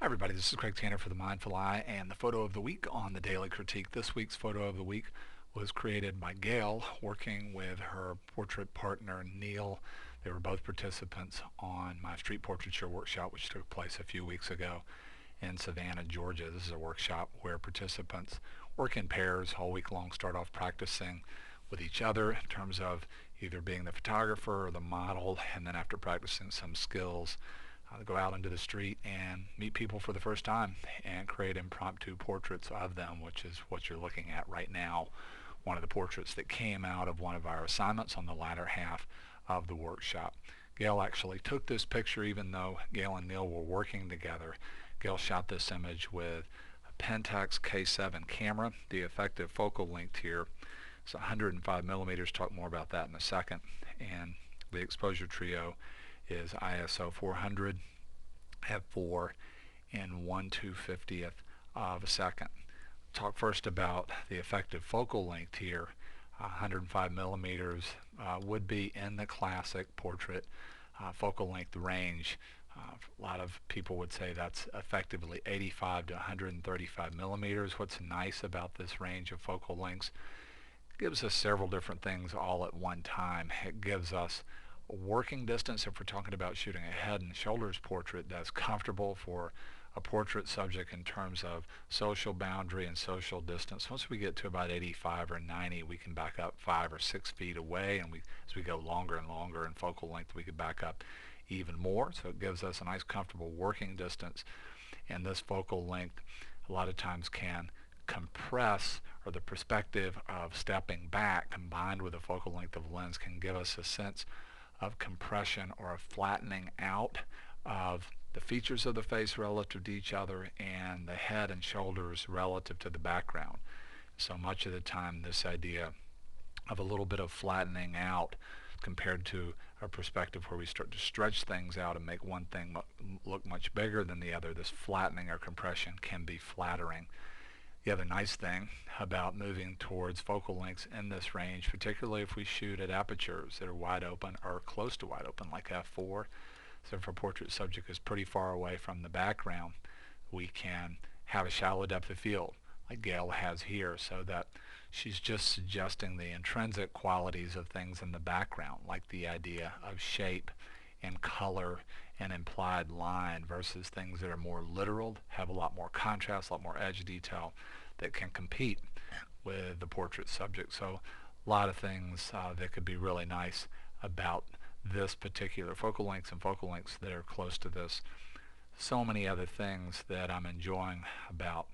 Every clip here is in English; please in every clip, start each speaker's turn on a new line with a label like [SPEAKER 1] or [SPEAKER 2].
[SPEAKER 1] everybody, this is Craig Tanner for The Mindful Eye and the photo of the week on the Daily Critique. This week's photo of the week was created by Gail working with her portrait partner Neil. They were both participants on my Street Portraiture Workshop, which took place a few weeks ago in Savannah, Georgia. This is a workshop where participants work in pairs all week long, start off practicing with each other in terms of either being the photographer or the model, and then after practicing some skills, go out into the street and meet people for the first time and create impromptu portraits of them, which is what you're looking at right now. One of the portraits that came out of one of our assignments on the latter half of the workshop. Gail actually took this picture even though Gail and Neil were working together. Gail shot this image with a Pentax K-7 camera. The effective focal length here is 105 millimeters. Talk more about that in a second. And the exposure trio is ISO 400 f4 in 1/250th of a second. Talk first about the effective focal length here. 105 millimeters would be in the classic portrait focal length range. A lot of people would say that's effectively 85 to 135 millimeters. What's nice about this range of focal lengths, it gives us several different things all at one time. It gives us working distance if we're talking about shooting a head and shoulders portrait that's comfortable for a portrait subject in terms of social boundary and social distance. Once we get to about 85 or 90, we can back up 5 or 6 feet away, and as we go longer and longer in focal length, we could back up even more. So it gives us a nice comfortable working distance, and this focal length a lot of times can compress, or the perspective of stepping back combined with the focal length of the lens can give us a sense of compression or a flattening out of the features of the face relative to each other and the head and shoulders relative to the background. So much of the time this idea of a little bit of flattening out compared to a perspective where we start to stretch things out and make one thing look much bigger than the other, this flattening or compression can be flattering. The other nice thing about moving towards focal lengths in this range, particularly if we shoot at apertures that are wide open or close to wide open like f4, so if our portrait subject is pretty far away from the background, we can have a shallow depth of field like Gail has here, so that she's just suggesting the intrinsic qualities of things in the background, like the idea of shape and color and implied line versus things that are more literal, have a lot more contrast, a lot more edge detail that can compete with the portrait subject. So a lot of things that could be really nice about this particular focal lengths and focal lengths that are close to this. So many other things that I'm enjoying about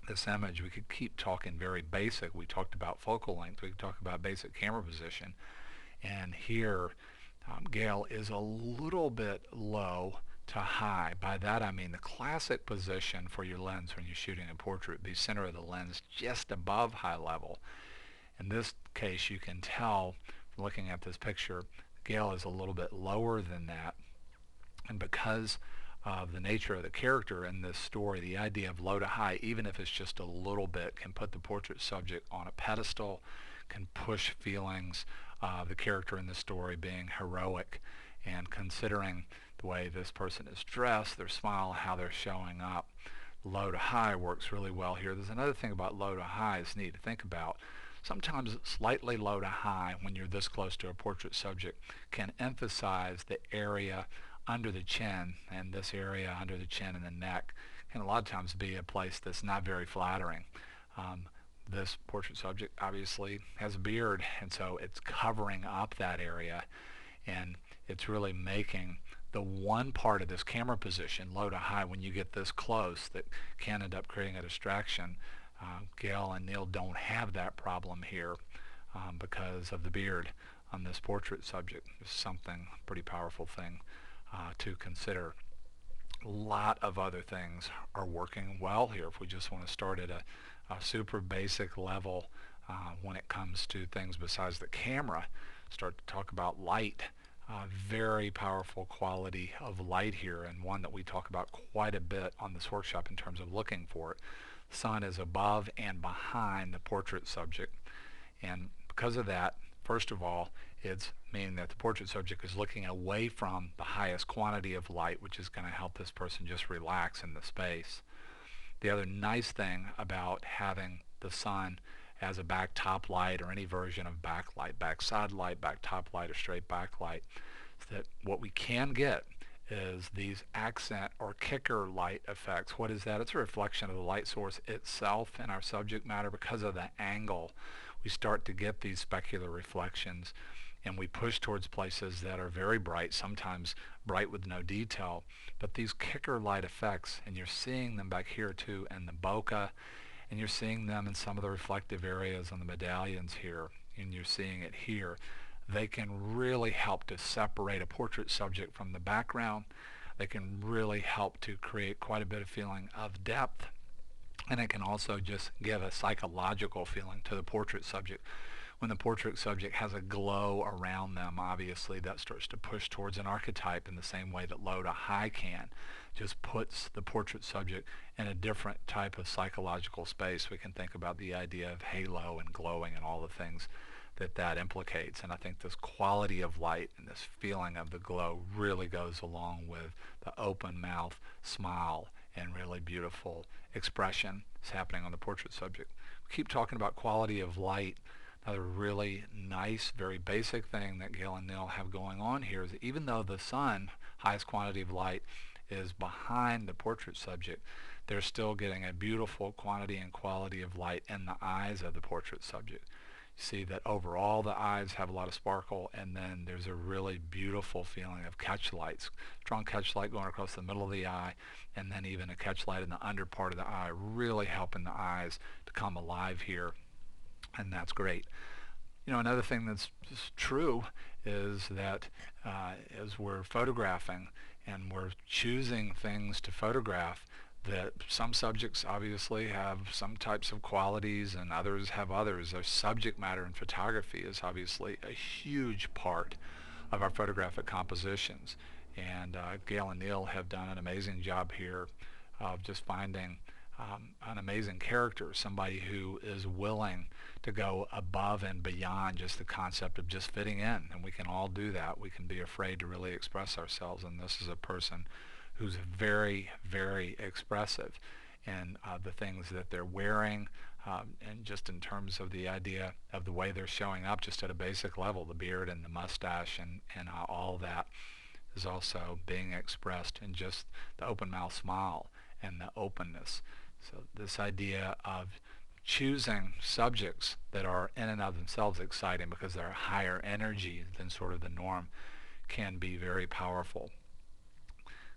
[SPEAKER 1] this image. We could keep talking very basic. We talked about focal length. We could talk about basic camera position. And here Gail is a little bit low to high. By that I mean the classic position for your lens when you're shooting a portrait would be center of the lens just above eye level. In this case you can tell from looking at this picture Gail is a little bit lower than that, and because of the nature of the character in this story, the idea of low to high, even if it's just a little bit, can put the portrait subject on a pedestal, can push feelings of the character in the story being heroic, and considering the way this person is dressed, their smile, how they're showing up, low to high works really well here. There's another thing about low to high it's neat to think about. Sometimes slightly low to high when you're this close to a portrait subject can emphasize the area under the chin, and this area under the chin and the neck can a lot of times be a place that's not very flattering. This portrait subject obviously has a beard, and so it's covering up that area, and it's really making the one part of this camera position, low to high, when you get this close, that can end up creating a distraction. Gail and Neil don't have that problem here because of the beard on this portrait subject. It's something, pretty powerful thing to consider. A lot of other things are working well here. If we just want to start at a super basic level when it comes to things besides the camera, start to talk about light. Very powerful quality of light here, and one that we talk about quite a bit on this workshop in terms of looking for it. The sun is above and behind the portrait subject, and because of that, first of all, It's meaning that the portrait subject is looking away from the highest quantity of light, which is going to help this person just relax in the space. The other nice thing about having the sun as a back top light or any version of backlight, back side light, back top light, or straight backlight, is that what we can get is these accent or kicker light effects. What is that? It's a reflection of the light source itself in our subject matter. Because of the angle, we start to get these specular reflections, and we push towards places that are very bright, sometimes bright with no detail. But these kicker light effects, and you're seeing them back here too in the bokeh, and you're seeing them in some of the reflective areas on the medallions here, and you're seeing it here. They can really help to separate a portrait subject from the background. They can really help to create quite a bit of feeling of depth, and it can also just give a psychological feeling to the portrait subject. When the portrait subject has a glow around them, obviously that starts to push towards an archetype in the same way that low to high can. Just puts the portrait subject in a different type of psychological space. We can think about the idea of halo and glowing and all the things that implicates. And I think this quality of light and this feeling of the glow really goes along with the open mouth smile and really beautiful expression that's happening on the portrait subject. We keep talking about quality of light. Another really nice, very basic thing that Gail and Neil have going on here is that even though the sun, highest quantity of light, is behind the portrait subject, they're still getting a beautiful quantity and quality of light in the eyes of the portrait subject. You see that overall the eyes have a lot of sparkle, and then there's a really beautiful feeling of catch lights, strong catch light going across the middle of the eye, and then even a catch light in the under part of the eye, really helping the eyes to come alive here. And that's great. You know, another thing that's true is that as we're photographing and we're choosing things to photograph, that some subjects obviously have some types of qualities and others have others. Their subject matter in photography is obviously a huge part of our photographic compositions. And Gail and Neil have done an amazing job here of just finding an amazing character, somebody who is willing to go above and beyond just the concept of just fitting in. And we can all do that. We can be afraid to really express ourselves, and this is a person who's very, very expressive in the things that they're wearing, and just in terms of the idea of the way they're showing up just at a basic level, the beard and the mustache and all that is also being expressed in just the open mouth smile and the openness. So this idea of choosing subjects that are in and of themselves exciting because they're higher energy than sort of the norm can be very powerful.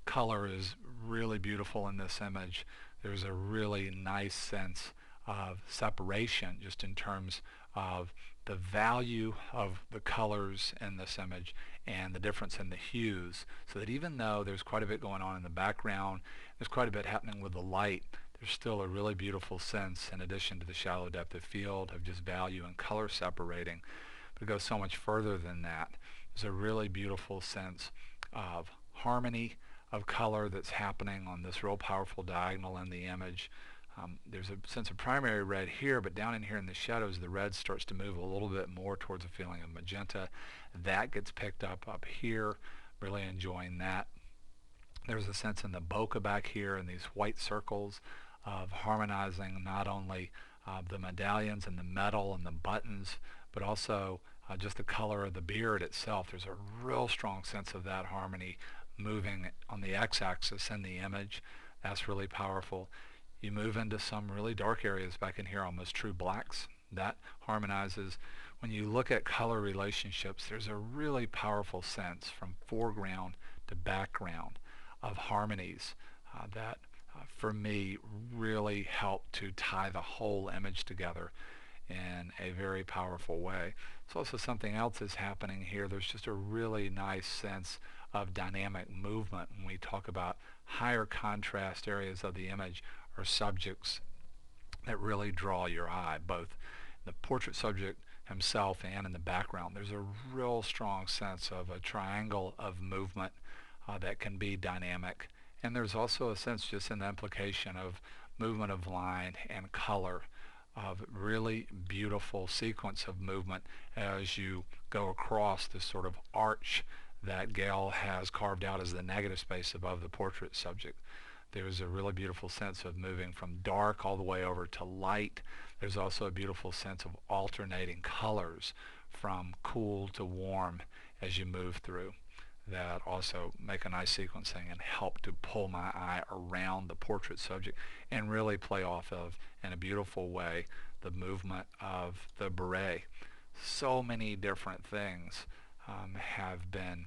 [SPEAKER 1] Color is really beautiful in this image. There's a really nice sense of separation just in terms of the value of the colors in this image and the difference in the hues, so that even though there's quite a bit going on in the background, there's quite a bit happening with the light, there's still a really beautiful sense, in addition to the shallow depth of field, of just value and color separating. But it goes so much further than that. There's a really beautiful sense of harmony of color that's happening on this real powerful diagonal in the image. There's a sense of primary red here, but down in here in the shadows, the red starts to move a little bit more towards a feeling of magenta. That gets picked up here. Really enjoying that. There's a sense in the bokeh back here and these white circles of harmonizing not only the medallions and the metal and the buttons, but also just the color of the beard itself. There's a real strong sense of that harmony moving on the x-axis in the image. That's really powerful. You move into some really dark areas back in here, almost true blacks. That harmonizes. When you look at color relationships, there's a really powerful sense from foreground to background of harmonies that for me really help to tie the whole image together in a very powerful way. It's also something else is happening here. There's just a really nice sense of dynamic movement when we talk about higher contrast areas of the image or subjects that really draw your eye, both the portrait subject himself and in the background. There's a real strong sense of a triangle of movement that can be dynamic. And there's also a sense just in the implication of movement of line and color of really beautiful sequence of movement as you go across this sort of arch that Gail has carved out as the negative space above the portrait subject. There's a really beautiful sense of moving from dark all the way over to light. There's also a beautiful sense of alternating colors from cool to warm as you move through that also make a nice sequencing and help to pull my eye around the portrait subject and really play off of, in a beautiful way, the movement of the beret. So many different things have been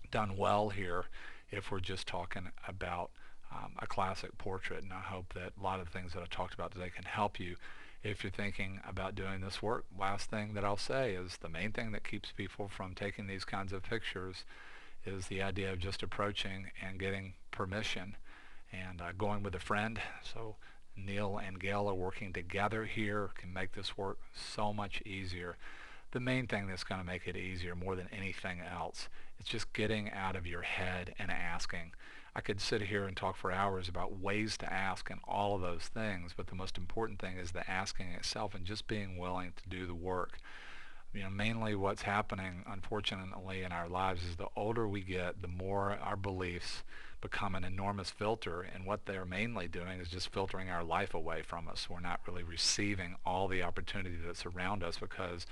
[SPEAKER 1] done well here if we're just talking about a classic portrait, and I hope that a lot of the things that I talked about today can help you if you're thinking about doing this work. Last thing that I'll say is the main thing that keeps people from taking these kinds of pictures is the idea of just approaching and getting permission and going with a friend. So Neil and Gail are working together here, can make this work so much easier. The main thing that's going to make it easier more than anything else is just getting out of your head and asking. I could sit here and talk for hours about ways to ask and all of those things, but the most important thing is the asking itself and just being willing to do the work. Mainly what's happening, unfortunately, in our lives is the older we get, the more our beliefs become an enormous filter, and what they're mainly doing is just filtering our life away from us. We're not really receiving all the opportunity that's around us because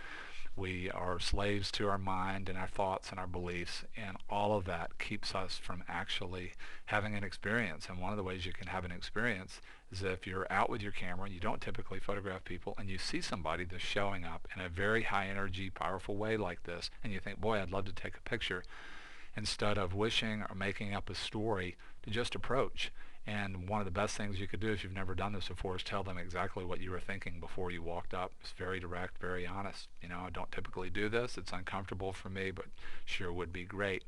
[SPEAKER 1] we are slaves to our mind and our thoughts and our beliefs, and all of that keeps us from actually having an experience. And one of the ways you can have an experience is if you're out with your camera, and you don't typically photograph people, and you see somebody that's showing up in a very high energy, powerful way like this, and you think, boy, I'd love to take a picture, instead of wishing or making up a story, to just approach. And one of the best things you could do if you've never done this before is tell them exactly what you were thinking before you walked up. It's very direct, very honest. I don't typically do this. It's uncomfortable for me, but sure would be great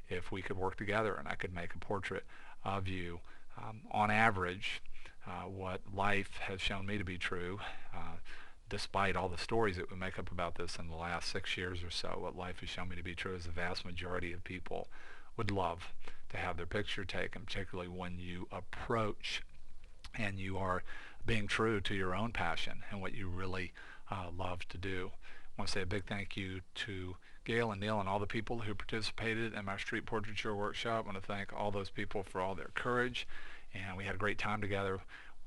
[SPEAKER 1] if we could work together and I could make a portrait of you. On average, what life has shown me to be true, despite all the stories that we make up about this in the last 6 years or so, what life has shown me to be true is the vast majority of people would love to have their picture taken, particularly when you approach and you are being true to your own passion and what you really love to do. I want to say a big thank you to Gail and Neil and all the people who participated in my Street Portraiture Workshop. I want to thank all those people for all their courage, and we had a great time together.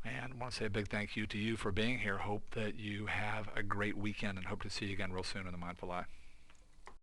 [SPEAKER 1] And I want to say a big thank you to you for being here. Hope that you have a great weekend and hope to see you again real soon in the Mindful Eye.